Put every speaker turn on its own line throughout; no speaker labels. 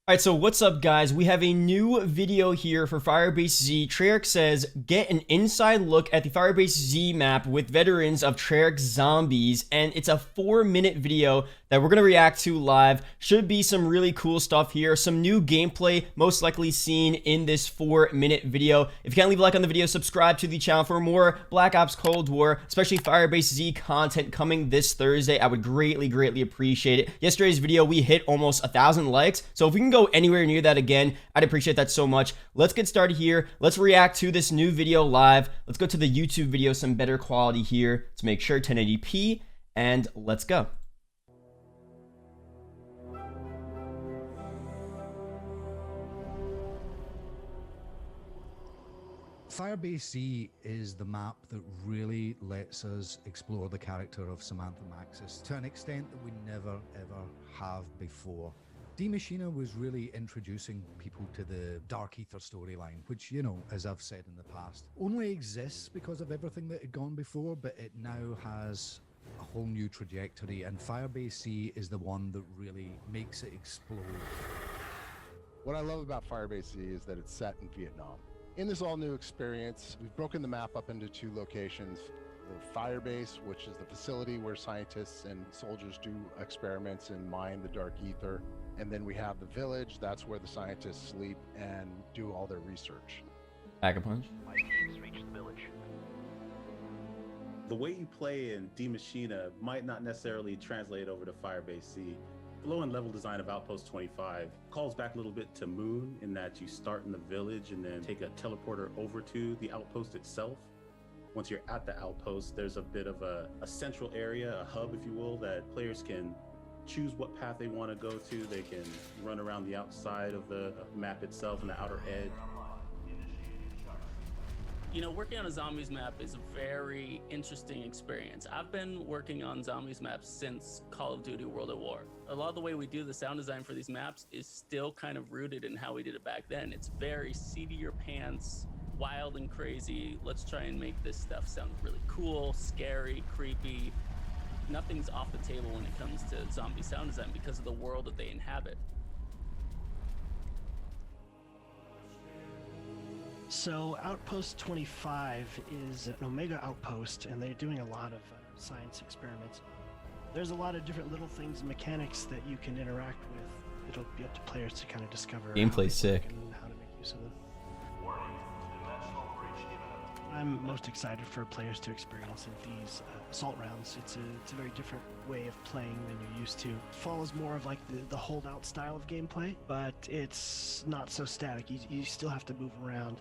Alright, so what's up guys? We have a new video here for Firebase Z. Treyarch says, get an inside look at the Firebase Z map with veterans of Treyarch zombies, and it's a 4-minute video that we're going to react to live. Should be some really cool stuff here, some new gameplay most likely seen in this 4-minute video. If you can't leave a like on the video, subscribe to the channel for more Black Ops Cold War, especially Firebase Z content coming this Thursday. I would greatly appreciate it. Yesterday's video, we hit almost 1,000 likes, so if we can go anywhere near that again, I'd appreciate that so much. Let's get started here. Let's react to this new video live. Let's go to the YouTube video, some better quality here. Let's make sure 1080p, and let's go.
Firebase Z is the map that really lets us explore the character of Samantha Maxis to an extent that we never ever have before. D Machina was really introducing people to the Dark Ether storyline, which, you know, as I've said in the past, only exists because of everything that had gone before, but it now has a whole new trajectory, and Firebase Z is the one that really makes it explode.
What I love about Firebase Z is that it's set in Vietnam. In this all-new experience, we've broken the map up into 2 locations. The Firebase, which is the facility where scientists and soldiers do experiments and mine the dark ether. And then we have the village, that's where the scientists sleep and do all their research.
Pack a punch.
My team's reached the village.
The way you play in D Machina might not necessarily translate over to Firebase Z. Flow and level design of Outpost 25 calls back a little bit to Moon in that you start in the village and then take a teleporter over to the outpost itself. Once you're at the outpost, there's a bit of a central area, a hub, if you will, that players can choose what path they want to go to. They can run around the outside of the map itself and the outer edge.
You know, working on a zombies map is a very interesting experience. I've been working on zombies maps since Call of Duty World at War. A lot of the way we do the sound design for these maps is still kind of rooted in how we did it back then. It's very seat of your pants, wild and crazy. Let's try and make this stuff sound really cool, scary, creepy. Nothing's off the table when it comes to zombie sound design because of the world that they inhabit.
So Outpost 25 is an Omega outpost, and they're doing a lot of science experiments. There's a lot of different little things and mechanics that you can interact with. It'll be up to players to kind of discover
Gameplay's sick.
And how to make use of them. I'm most excited for players to experience in these assault rounds. It's a very different way of playing than you're used to. It follows more of like the holdout style of gameplay, but it's not so static. You still have to move around.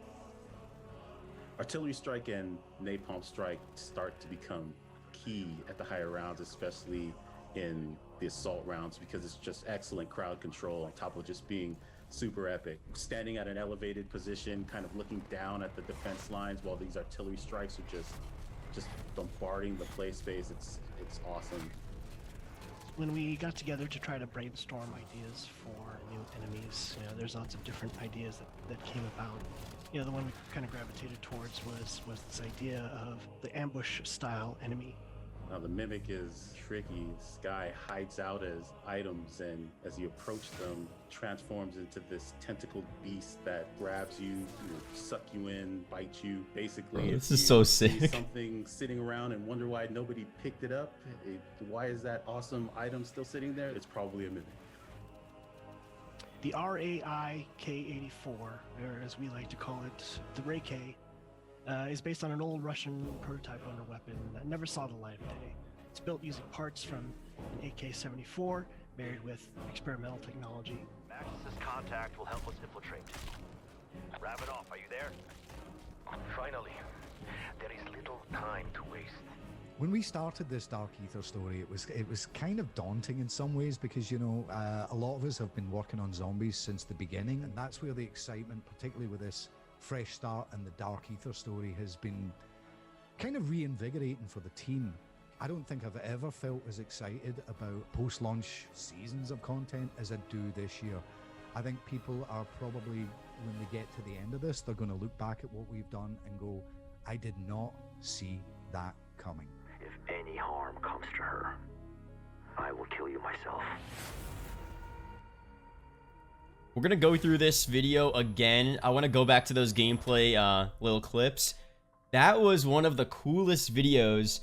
Artillery strike and napalm strike start to become key at the higher rounds, especially in the assault rounds, because it's just excellent crowd control on top of just being super epic. Standing at an elevated position, kind of looking down at the defense lines while these artillery strikes are just bombarding the play space. It's awesome.
When we got together to try to brainstorm ideas for new enemies, you know, there's lots of different ideas that came about. You know, the one we kind of gravitated towards was this idea of the ambush style enemy.
Now the Mimic is tricky. This guy hides out as items, and as you approach them, transforms into this tentacled beast that grabs you, suck you in, bite you. Basically,
this is so sick.
See something sitting around and wonder why nobody picked it up. Why is that awesome item still sitting there? It's probably a Mimic.
The RAI-K84, or as we like to call it, the Ray-K, is based on an old Russian prototype owner weapon that never saw the light of day. It's built using parts from an AK-74, married with experimental technology.
Maxis' contact will help us infiltrate. Wrap it off, are you there? Finally, there is little time to waste.
When we started this Dark Ether story, it was kind of daunting in some ways because, you know, a lot of us have been working on zombies since the beginning, and that's where the excitement, particularly with this fresh start and the Dark Ether story, has been kind of reinvigorating for the team. I don't think I've ever felt as excited about post-launch seasons of content as I do this year. I think people are probably, when they get to the end of this, they're going to look back at what we've done and go, I did not see that coming.
If any harm comes to her, I will kill you myself.
We're gonna go through this video again. I want to go back to those gameplay little clips. That was one of the coolest videos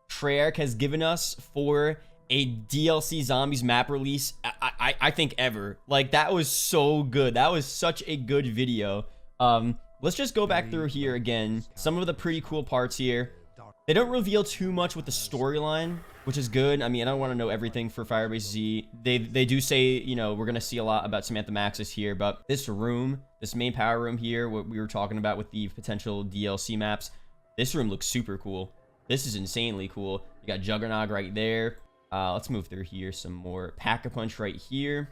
Treyarch has given us for a DLC zombies map release, I think ever. Like, that was so good. That was such a good video. Let's just go back through here again. Some of the pretty cool parts here. They don't reveal too much with the storyline, which is good. I mean, I don't want to know everything for Firebase Z. They do say, you know, we're going to see a lot about Samantha Maxis here, but this room, this main power room here, what we were talking about with the potential DLC maps, this room looks super cool. This is insanely cool. You got Juggernog right there. Let's move through here some more. Pack-a-Punch right here.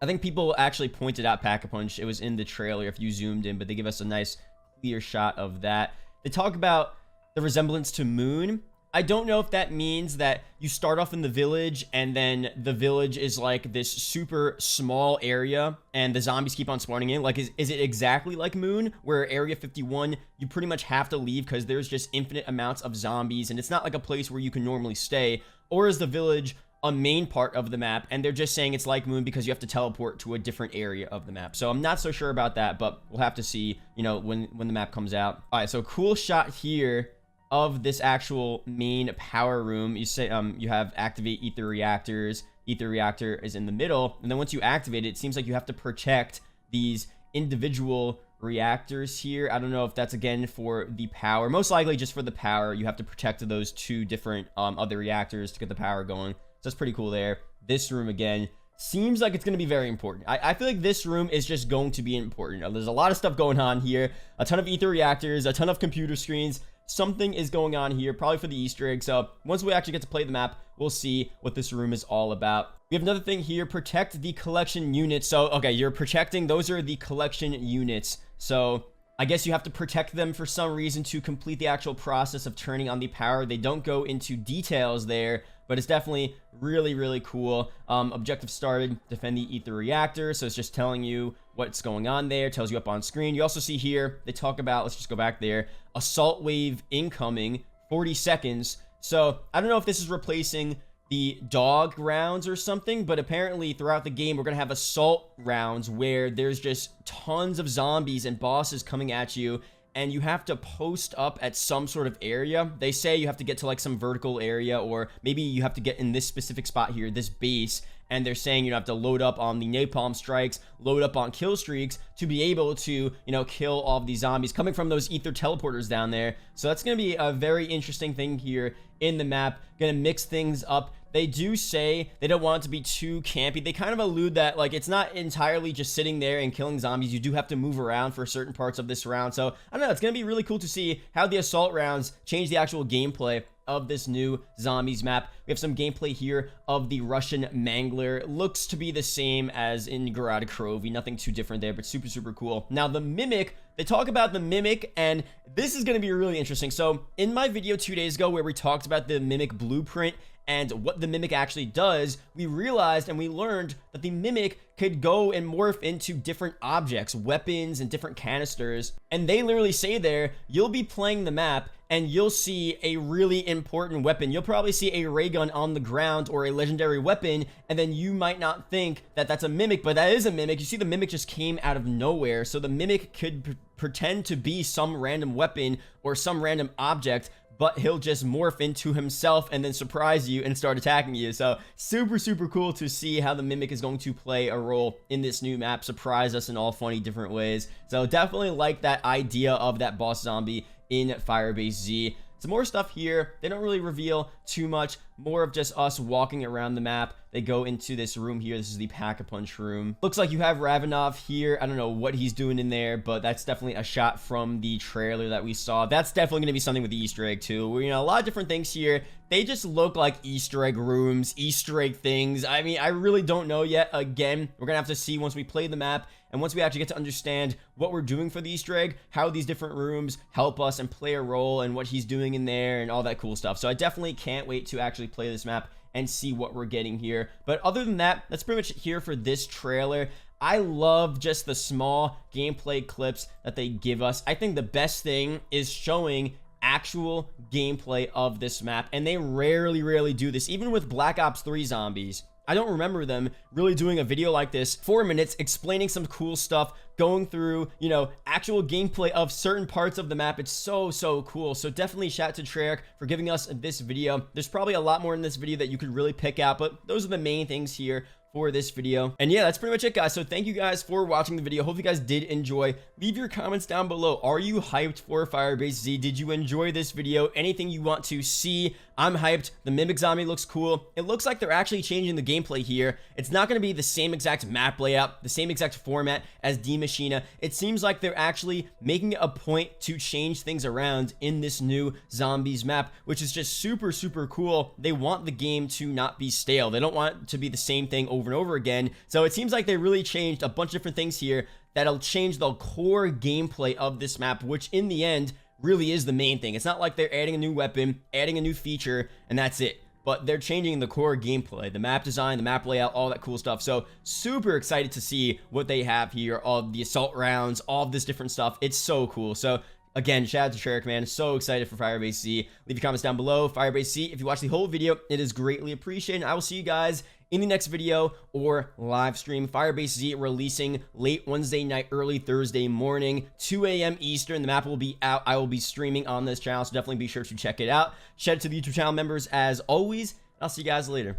I think people actually pointed out Pack-a-Punch. It was in the trailer if you zoomed in, but they give us a nice clear shot of that. They talk about the resemblance to Moon. I don't know if that means that you start off in the village and then the village is like this super small area and the zombies keep on spawning in. Like, is it exactly like Moon, where Area 51, you pretty much have to leave because there's just infinite amounts of zombies and it's not like a place where you can normally stay? Or is the village a main part of the map and they're just saying it's like Moon because you have to teleport to a different area of the map? So I'm not so sure about that, but we'll have to see, you know, when the map comes out. All right, so cool shot here of this actual main power room. You say you have activate ether reactors. Ether reactor is in the middle, and then once you activate it, it seems like you have to protect these individual reactors here. I don't know if that's again for the power. Most likely just for the power. You have to protect those two different other reactors to get the power going. So that's pretty cool there. This room again seems like it's going to be very important. I feel like this room is just going to be important. There's a lot of stuff going on here. A ton of ether reactors, a ton of computer screens. Something is going on here, probably for the Easter egg. So once we actually get to play the map, we'll see what this room is all about. We have another thing here, protect the collection units. So, okay, you're protecting, those are the collection units. So I guess you have to protect them for some reason to complete the actual process of turning on the power. They don't go into details there, but it's definitely really, really cool. Objective started, defend the ether reactor. So it's just telling you what's going on there, tells you up on screen. You also see here, they talk about, let's just go back there, assault wave incoming, 40 seconds. So I don't know if this is replacing the dog rounds or something, but apparently throughout the game, we're going to have assault rounds where there's just tons of zombies and bosses coming at you, and you have to post up at some sort of area. They say you have to get to like some vertical area, or maybe you have to get in this specific spot here, this base, and they're saying you have to load up on the napalm strikes, load up on kill streaks to be able to, you know, kill all of these zombies coming from those ether teleporters down there. So that's going to be a very interesting thing here in the map. Going to mix things up. They do say they don't want it to be too campy. They kind of allude that, like, it's not entirely just sitting there and killing zombies. You do have to move around for certain parts of this round. So, I don't know. It's going to be really cool to see how the assault rounds change the actual gameplay of this new zombies map. We have some gameplay here of the Russian Mangler. Looks to be the same as in Grad Krovy. Nothing too different there, but super, super cool. Now, the Mimic, they talk about the Mimic, and this is going to be really interesting. So, in my video 2 days ago where we talked about the Mimic blueprint and what the Mimic actually does, we realized and we learned that the Mimic could go and morph into different objects, weapons, and different canisters. And they literally say there, you'll be playing the map and you'll see a really important weapon. You'll probably see a ray gun on the ground or a legendary weapon, and then you might not think that that's a Mimic, but that is a Mimic. You see the Mimic just came out of nowhere. So the Mimic could pretend to be some random weapon or some random object, but he'll just morph into himself and then surprise you and start attacking you. So super, super cool to see how the Mimic is going to play a role in this new map, surprise us in all funny different ways. So definitely like that idea of that boss zombie in Firebase Z. Some more stuff here. They don't really reveal too much. More of just us walking around the map. They go into this room here. This is the Pack-a-Punch room. Looks like you have Ravenov here. I don't know what he's doing in there, but that's definitely a shot from the trailer that we saw. That's definitely going to be something with the Easter egg too. You know, a lot of different things here. They just look like Easter egg rooms, Easter egg things. I mean, I really don't know yet. Again, we're going to have to see once we play the map and once we actually get to understand what we're doing for the Easter egg, how these different rooms help us and play a role and what he's doing in there and all that cool stuff. So I definitely can't wait to actually play this map and see what we're getting here. But other than that, that's pretty much it here for this trailer. I love just the small gameplay clips that they give us. I think the best thing is showing actual gameplay of this map, and they rarely do this. Even with Black Ops 3 zombies, I don't remember them really doing a video like this, 4 minutes, explaining some cool stuff, going through, you know, actual gameplay of certain parts of the map. It's so cool. So definitely shout out to Treyarch for giving us this video. There's probably a lot more in this video that you could really pick out, but those are the main things here for this video. And yeah, that's pretty much it, guys. So thank you guys for watching the video. Hope you guys did enjoy. Leave your comments down below. Are you hyped for Firebase Z? Did you enjoy this video? Anything you want to see? I'm hyped. The Mimic Zombie looks cool. It looks like they're actually changing the gameplay here. It's not going to be the same exact map layout, the same exact format as D Machina. It seems like they're actually making a point to change things around in this new Zombies map, which is just super cool. They want the game to not be stale. They don't want it to be the same thing over and over again. So it seems like they really changed a bunch of different things here that'll change the core gameplay of this map, which in the end really is the main thing. It's not like they're adding a new weapon, adding a new feature, and that's it. But they're changing the core gameplay, the map design, the map layout, all that cool stuff. So super excited to see what they have here, all the assault rounds, all of this different stuff. It's so cool. So again, shout out to Treyarch, man. So excited for Firebase Z. Leave your comments down below. Firebase Z, if you watch the whole video, it is greatly appreciated. I will see you guys in the next video or live stream. Firebase Z releasing late Wednesday night, early Thursday morning, 2 a.m. Eastern. The map will be out. I will be streaming on this channel, so definitely be sure to check it out. Shout out to the YouTube channel members as always. I'll see you guys later.